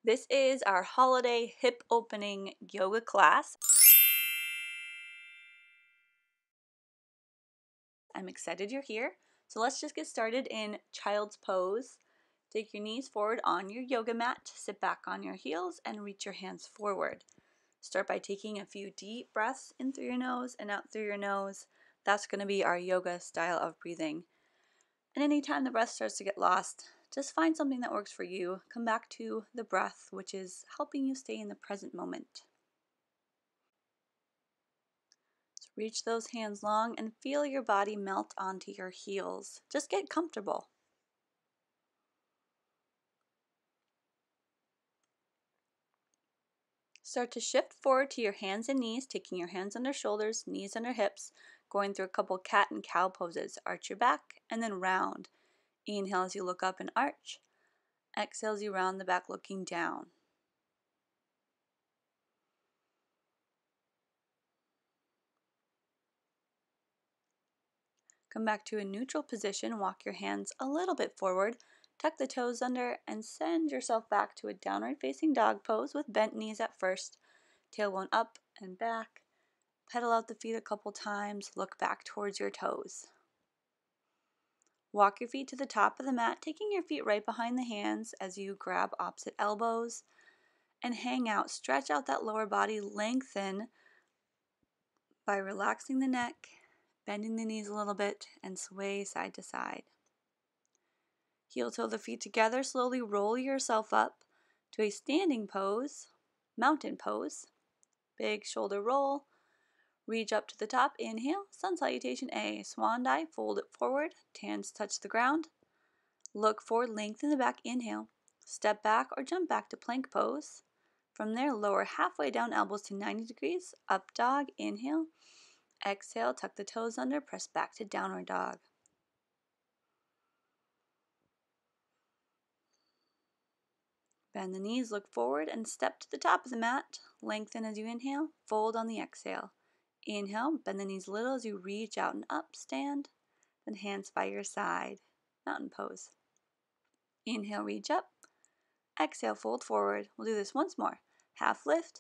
This is our holiday hip opening yoga class. I'm excited you're here. So let's just get started in child's pose. Take your knees forward on your yoga mat, sit back on your heels, and reach your hands forward. Start by taking a few deep breaths in through your nose and out through your nose. That's going to be our yoga style of breathing. And anytime the breath starts to get lost, just find something that works for you. Come back to the breath, which is helping you stay in the present moment. So reach those hands long and feel your body melt onto your heels. Just get comfortable. Start to shift forward to your hands and knees, taking your hands under shoulders, knees under hips, going through a couple cat and cow poses. Arch your back and then round. Inhale as you look up and arch. Exhale as you round the back looking down. Come back to a neutral position, walk your hands a little bit forward, tuck the toes under, and send yourself back to a downward facing dog pose with bent knees at first. Tailbone up and back. Pedal out the feet a couple times, look back towards your toes. Walk your feet to the top of the mat, taking your feet right behind the hands as you grab opposite elbows and hang out. Stretch out that lower body, lengthen by relaxing the neck, bending the knees a little bit, and sway side to side. Heel toe the feet together, slowly roll yourself up to a standing pose, mountain pose. Big shoulder roll, reach up to the top, inhale, sun salutation A, swan dive, fold it forward, hands touch the ground. Look forward, lengthen the back, inhale, step back or jump back to plank pose. From there, lower halfway down, elbows to 90 degrees, up dog, inhale, exhale, tuck the toes under, press back to downward dog. Bend the knees, look forward, and step to the top of the mat. Lengthen as you inhale, fold on the exhale. Inhale, bend the knees a little as you reach out and up, stand, then hands by your side, mountain pose. Inhale, reach up. Exhale, fold forward. We'll do this once more. Half lift.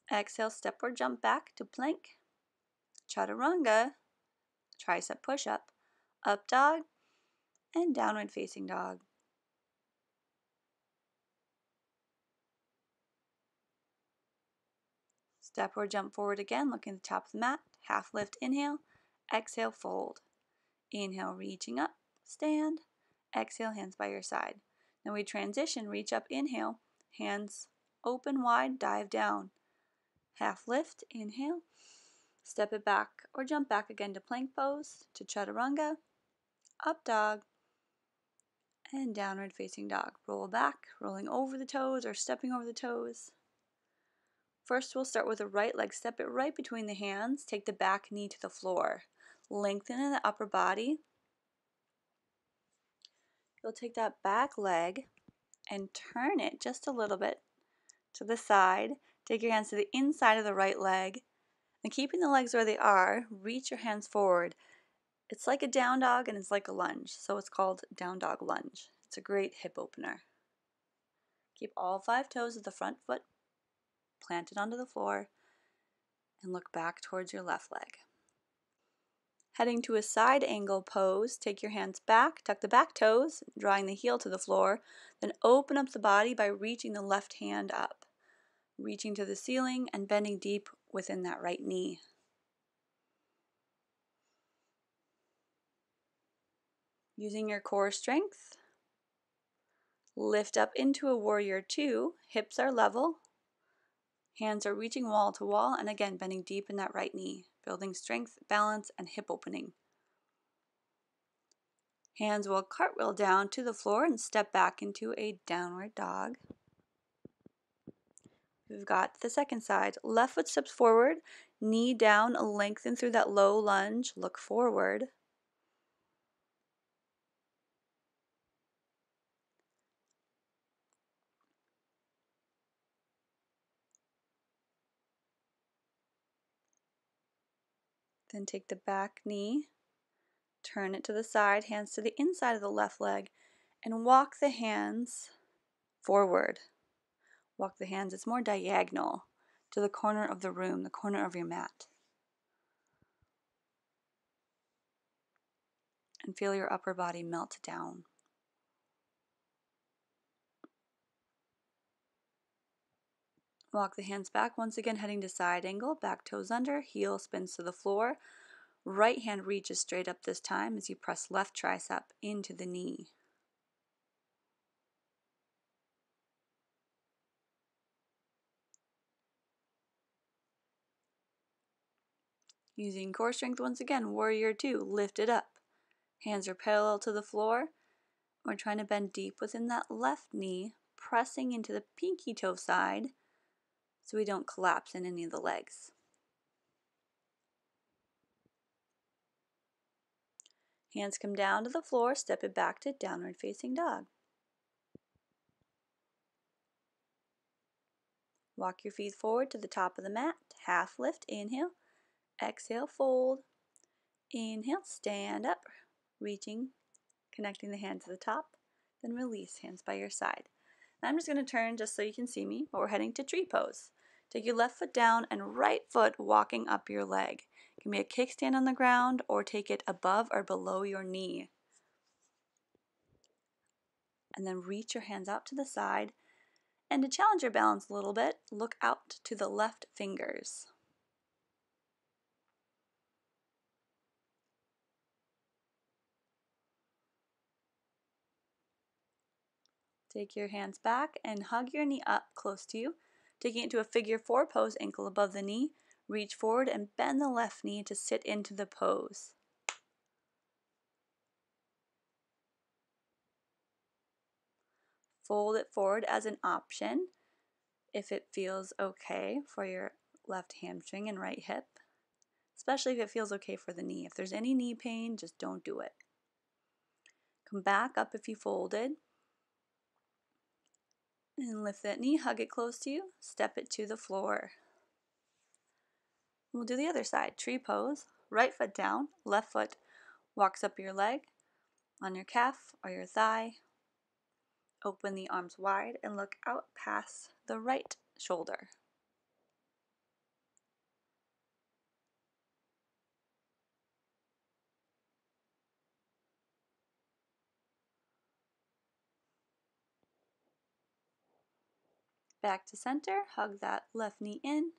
Exhale, step or jump back to plank. Chaturanga, tricep push-up, up dog, and downward facing dog. Step or jump forward again, looking at the top of the mat. Half lift, inhale. Exhale, fold. Inhale, reaching up, stand. Exhale, hands by your side. Now we transition, reach up, inhale. Hands open wide, dive down. Half lift, inhale. Step it back or jump back again to plank pose, to chaturanga, up dog, and downward facing dog. Roll back, rolling over the toes or stepping over the toes. First, we'll start with the right leg. Step it right between the hands. Take the back knee to the floor. Lengthen in the upper body. You'll take that back leg and turn it just a little bit to the side. Take your hands to the inside of the right leg. And keeping the legs where they are, reach your hands forward. It's like a down dog and it's like a lunge, so it's called down dog lunge. It's a great hip opener. Keep all 5 toes of the front foot planted onto the floor and look back towards your left leg. Heading to a side angle pose, take your hands back, tuck the back toes, drawing the heel to the floor, then open up the body by reaching the left hand up, reaching to the ceiling and bending deep within that right knee. Using your core strength, lift up into a warrior 2, hips are level, hands are reaching wall to wall, and again bending deep in that right knee, building strength, balance, and hip opening. Hands will cartwheel down to the floor and step back into a downward dog. We've got the second side. Left foot steps forward, knee down, lengthen through that low lunge, look forward. Then take the back knee, turn it to the side, hands to the inside of the left leg, and walk the hands forward. Walk the hands, it's more diagonal to the corner of the room, the corner of your mat. And feel your upper body melt down. Walk the hands back, once again heading to side angle, back toes under, heel spins to the floor. Right hand reaches straight up this time as you press left tricep into the knee. Using core strength once again, warrior two, lift it up. Hands are parallel to the floor. We're trying to bend deep within that left knee, pressing into the pinky toe side so we don't collapse in any of the legs. Hands come down to the floor, step it back to downward facing dog. Walk your feet forward to the top of the mat, half lift, inhale, exhale, fold, inhale, stand up, reaching, connecting the hands to the top, then release, hands by your side. Now I'm just going to turn just so you can see me, but we're heading to tree pose. Take your left foot down and right foot walking up your leg. It can be a kickstand on the ground or take it above or below your knee. And then reach your hands out to the side. And to challenge your balance a little bit, look out to the left fingers. Take your hands back and hug your knee up close to you. Taking it to a figure four pose, ankle above the knee. Reach forward and bend the left knee to sit into the pose. Fold it forward as an option if it feels okay for your left hamstring and right hip, especially if it feels okay for the knee. If there's any knee pain, just don't do it. Come back up if you folded and lift that knee, hug it close to you, step it to the floor. We'll do the other side, tree pose, right foot down, left foot walks up your leg on your calf or your thigh. Open the arms wide and look out past the right shoulder. Back to center, hug that left knee in.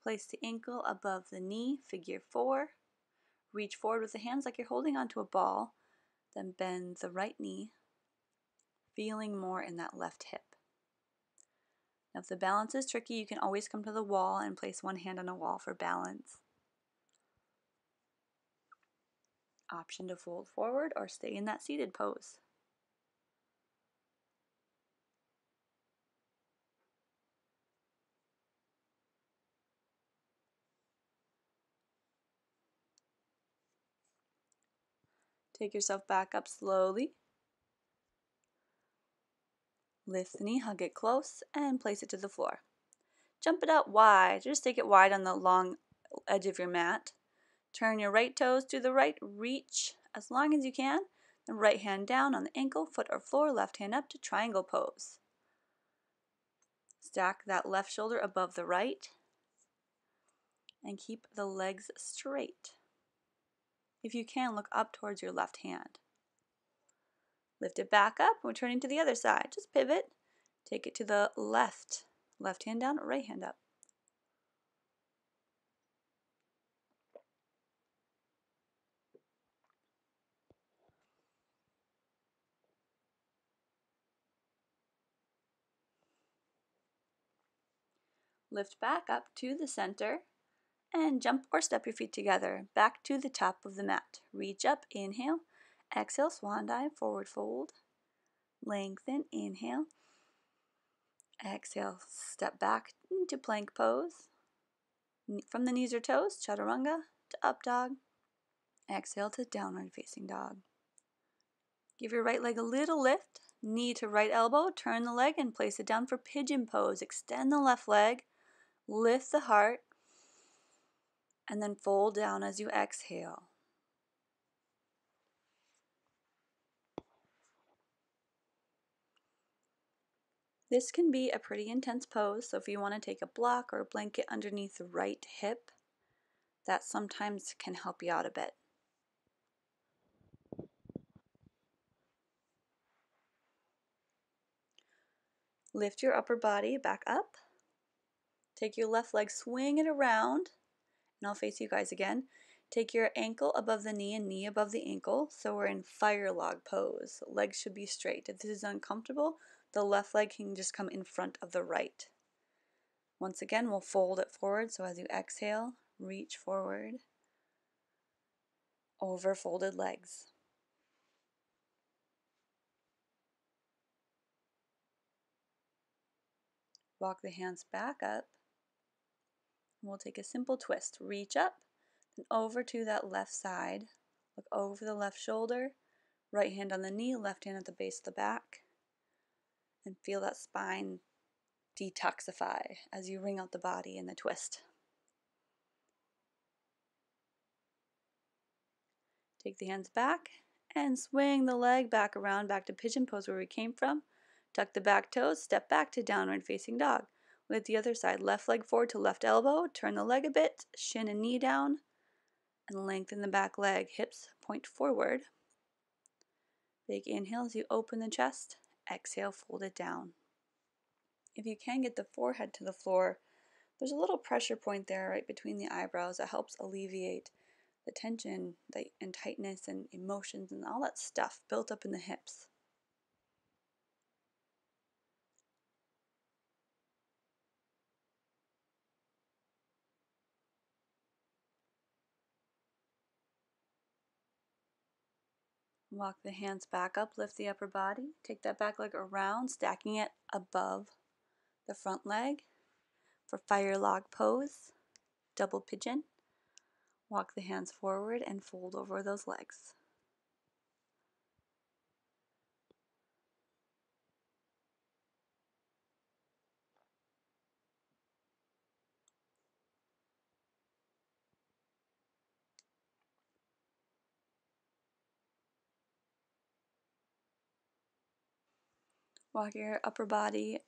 Place the ankle above the knee, figure four. Reach forward with the hands like you're holding onto a ball. Then bend the right knee, feeling more in that left hip. Now if the balance is tricky, you can always come to the wall and place one hand on a wall for balance. Option to fold forward or stay in that seated pose. Take yourself back up slowly. Lift the knee, hug it close, and place it to the floor. Jump it out wide. Just take it wide on the long edge of your mat. Turn your right toes to the right. Reach as long as you can. Then right hand down on the ankle, foot, or floor. Left hand up to triangle pose. Stack that left shoulder above the right. And keep the legs straight. If you can, look up towards your left hand. Lift it back up. We're turning to the other side. Just pivot. Take it to the left. Left hand down, right hand up. Lift back up to the center and jump or step your feet together back to the top of the mat. Reach up, inhale, exhale, swan dive, forward fold, lengthen, inhale, exhale, step back into plank pose. From the knees or toes, chaturanga to up dog, exhale to downward facing dog. Give your right leg a little lift, knee to right elbow, turn the leg and place it down for pigeon pose. Extend the left leg, lift the heart, and then fold down as you exhale. This can be a pretty intense pose, so if you want to take a block or a blanket underneath the right hip, that sometimes can help you out a bit. Lift your upper body back up. Take your left leg, swing it around, and I'll face you guys again. Take your ankle above the knee and knee above the ankle, so we're in fire log pose. Legs should be straight. If this is uncomfortable, the left leg can just come in front of the right. Once again, we'll fold it forward, so as you exhale, reach forward over folded legs. Walk the hands back up. We'll take a simple twist. Reach up, then over to that left side. Look over the left shoulder. Right hand on the knee, left hand at the base of the back. And feel that spine detoxify as you wring out the body in the twist. Take the hands back and swing the leg back around, back to pigeon pose where we came from. Tuck the back toes, step back to downward facing dog. With the other side, left leg forward to left elbow, turn the leg a bit, shin and knee down, and lengthen the back leg, hips point forward. Big inhale as you open the chest, exhale, fold it down. If you can get the forehead to the floor, there's a little pressure point there right between the eyebrows that helps alleviate the tension and tightness and emotions and all that stuff built up in the hips. Walk the hands back up, lift the upper body, take that back leg around, stacking it above the front leg for fire log pose, double pigeon. Walk the hands forward and fold over those legs. Walk your upper body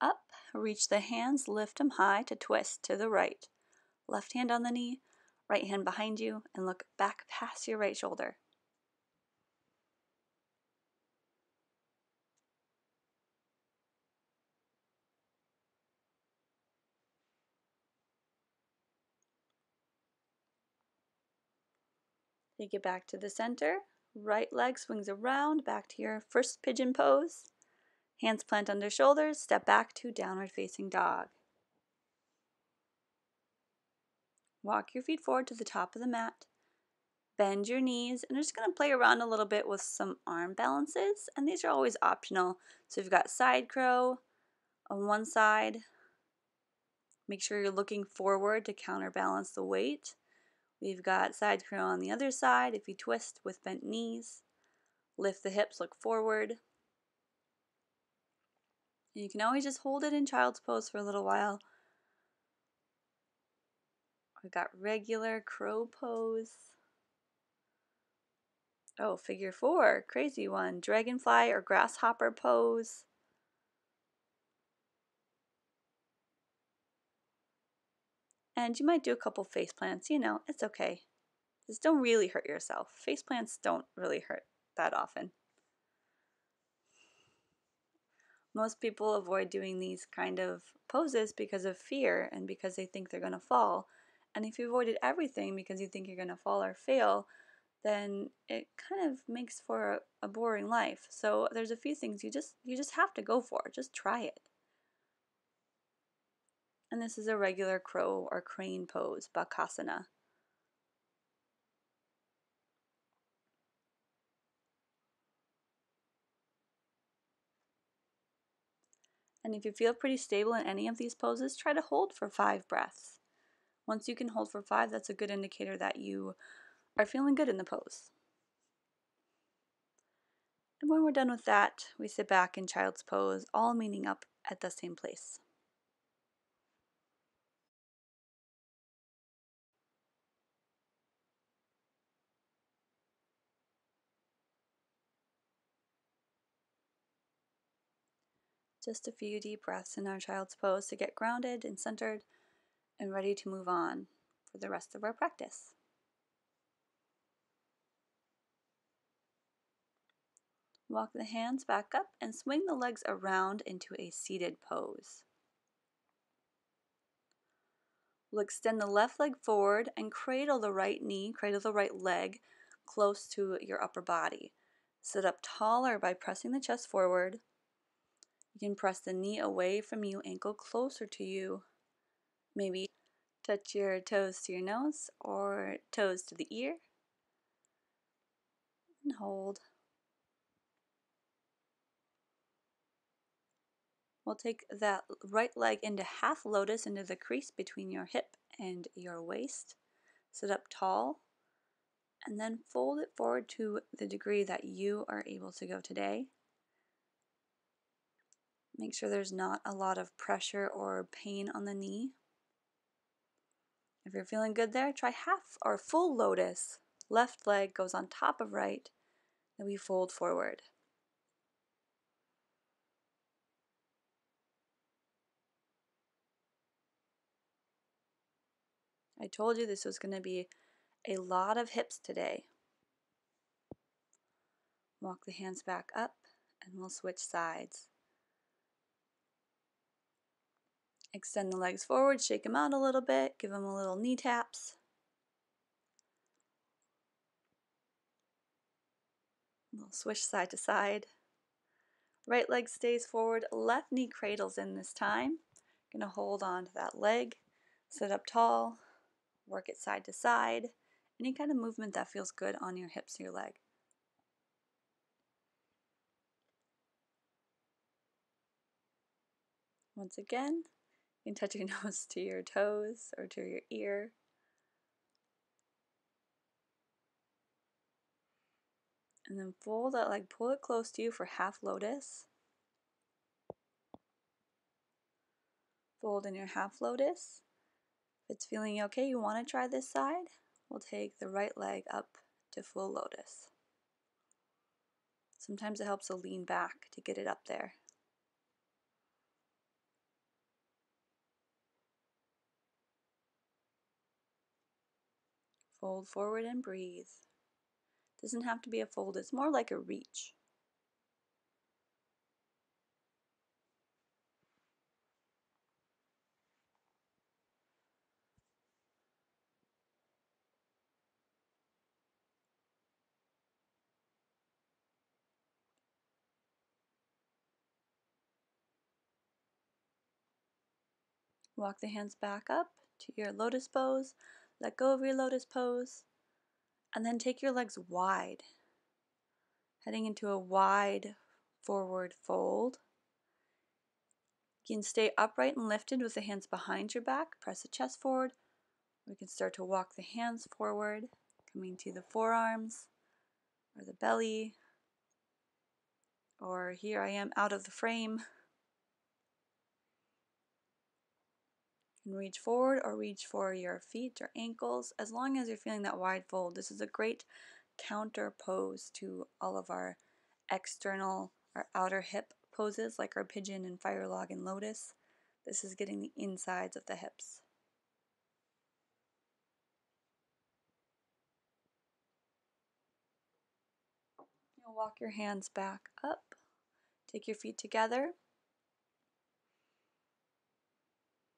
up, reach the hands, lift them high to twist to the right. Left hand on the knee, right hand behind you, and look back past your right shoulder. Take it back to the center. Right leg swings around, back to your first pigeon pose. Hands plant under shoulders, step back to downward facing dog. Walk your feet forward to the top of the mat. Bend your knees, and we're just going to play around a little bit with some arm balances, and these are always optional. So you've got side crow on one side. Make sure you're looking forward to counterbalance the weight. We've got side crow on the other side. If you twist with bent knees, lift the hips, look forward. And you can always just hold it in child's pose for a little while. We've got regular crow pose. Oh, figure four, crazy one. Dragonfly or grasshopper pose. And you might do a couple face plants, it's okay. Just don't really hurt yourself. Face plants don't really hurt that often. Most people avoid doing these kind of poses because of fear and because they think they're going to fall. And if you avoided everything because you think you're going to fall or fail, then it kind of makes for a boring life. So there's a few things you just have to go for. Just try it. And this is a regular crow or crane pose, Bakasana. And if you feel pretty stable in any of these poses, try to hold for 5 breaths. Once you can hold for 5, that's a good indicator that you are feeling good in the pose. And when we're done with that, we sit back in child's pose, all meeting up at the same place. Just a few deep breaths in our child's pose to get grounded and centered and ready to move on for the rest of our practice. Walk the hands back up and swing the legs around into a seated pose. We'll extend the left leg forward and cradle the right knee, cradle the right leg close to your upper body. Sit up taller by pressing the chest forward. You can press the knee away from you, ankle closer to you. Maybe touch your toes to your nose or toes to the ear. And hold. We'll take that right leg into half lotus, into the crease between your hip and your waist. Sit up tall and then fold it forward to the degree that you are able to go today. Make sure there's not a lot of pressure or pain on the knee. If you're feeling good there, try half or full lotus. Left leg goes on top of right, then we fold forward. I told you this was going to be a lot of hips today. Walk the hands back up and we'll switch sides. Extend the legs forward, shake them out a little bit, give them a little knee taps. We'll swish side to side. Right leg stays forward, left knee cradles in this time. Gonna hold on to that leg, sit up tall, work it side to side. Any kind of movement that feels good on your hips or your leg. Once again, you can touch your nose to your toes or to your ear. And then fold that leg, pull it close to you for half lotus. Fold in your half lotus. If it's feeling okay, you want to try this side, we'll take the right leg up to full lotus. Sometimes it helps to lean back to get it up there. Fold forward and breathe. Doesn't have to be a fold, it's more like a reach. Walk the hands back up to your lotus pose. Let go of your lotus pose. And then take your legs wide. Heading into a wide forward fold. You can stay upright and lifted with the hands behind your back. Press the chest forward. We can start to walk the hands forward, coming to the forearms or the belly. Or here I am out of the frame. And reach forward or reach for your feet or ankles as long as you're feeling that wide fold. This is a great counter pose to all of our external or outer hip poses like our pigeon and fire log and lotus. This is getting the insides of the hips. You'll walk your hands back up. Take your feet together.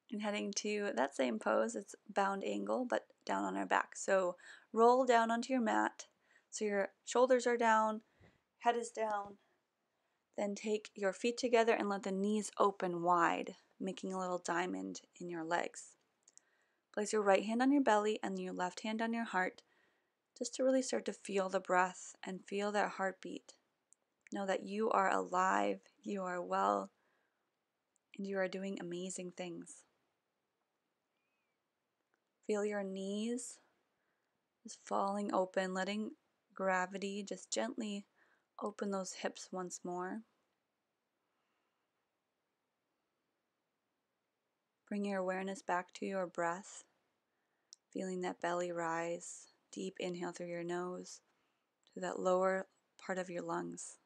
And heading to that same pose, it's bound angle, but down on our back. So roll down onto your mat. So your shoulders are down, head is down. Then take your feet together and let the knees open wide, making a little diamond in your legs. Place your right hand on your belly and your left hand on your heart, just to really start to feel the breath and feel that heartbeat. Know that you are alive, you are well, and you are doing amazing things. Feel your knees just falling open, letting gravity just gently open those hips once more. Bring your awareness back to your breath, feeling that belly rise. Deep inhale through your nose to that lower part of your lungs.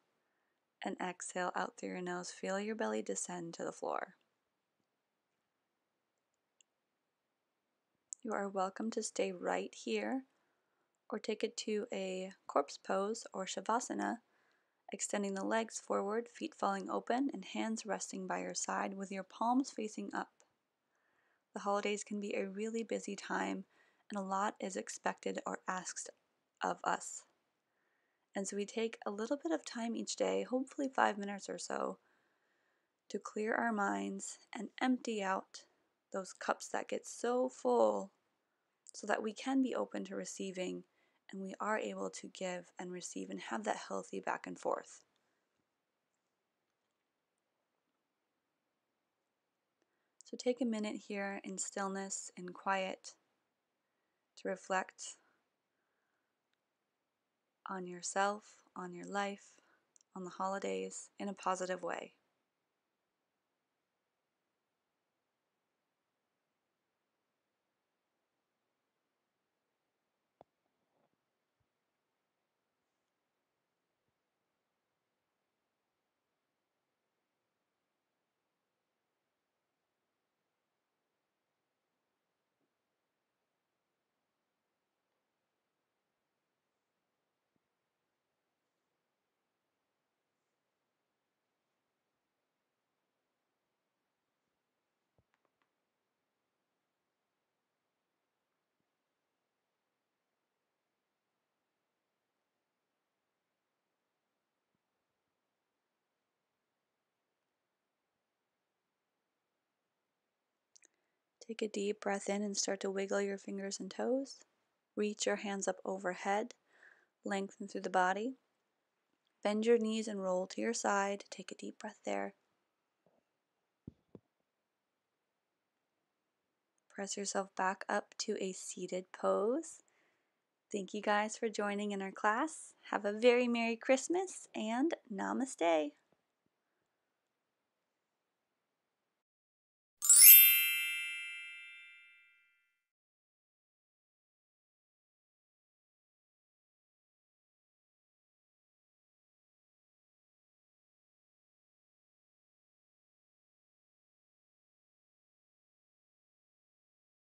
And exhale out through your nose. Feel your belly descend to the floor. You are welcome to stay right here or take it to a corpse pose or shavasana, extending the legs forward, feet falling open, and hands resting by your side with your palms facing up. The holidays can be a really busy time, and a lot is expected or asked of us. And so we take a little bit of time each day, hopefully 5 minutes or so, to clear our minds and empty out those cups that get so full so that we can be open to receiving and we are able to give and receive and have that healthy back and forth. So take a minute here in stillness and quiet to reflect on yourself, on your life, on the holidays in a positive way. Take a deep breath in and start to wiggle your fingers and toes. Reach your hands up overhead, lengthen through the body. Bend your knees and roll to your side. Take a deep breath there. Press yourself back up to a seated pose. Thank you guys for joining in our class. Have a very Merry Christmas and Namaste.